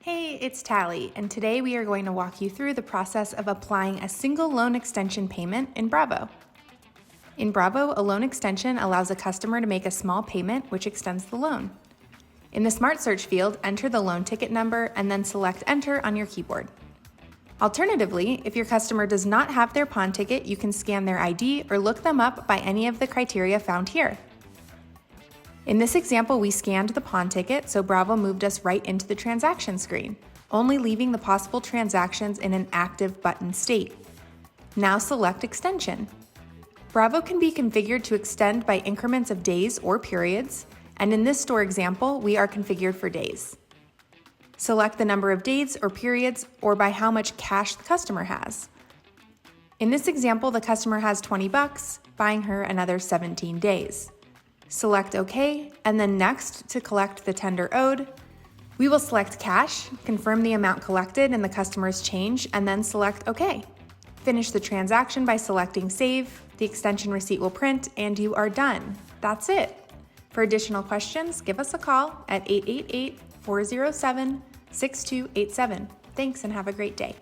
Hey, it's Tally, and today we are going to walk you through the process of applying a single loan extension payment in Bravo. In Bravo, a loan extension allows a customer to make a small payment which extends the loan. In the Smart Search field, enter the loan ticket number and then select Enter on your keyboard. Alternatively, if your customer does not have their pawn ticket, you can scan their ID or look them up by any of the criteria found here. In this example, we scanned the pawn ticket, so Bravo moved us right into the transaction screen, only leaving the possible transactions in an active button state. Now select Extension. Bravo can be configured to extend by increments of days or periods, and in this store example, we are configured for days. Select the number of days or periods or by how much cash the customer has. In this example, the customer has $20, buying her another 17 days. Select OK, and then Next to collect the tender owed. We will select cash, confirm the amount collected and the customer's change, and then select OK. Finish the transaction by selecting Save. The extension receipt will print, and you are done. That's it. For additional questions, give us a call at 888-407-6287. Thanks and have a great day.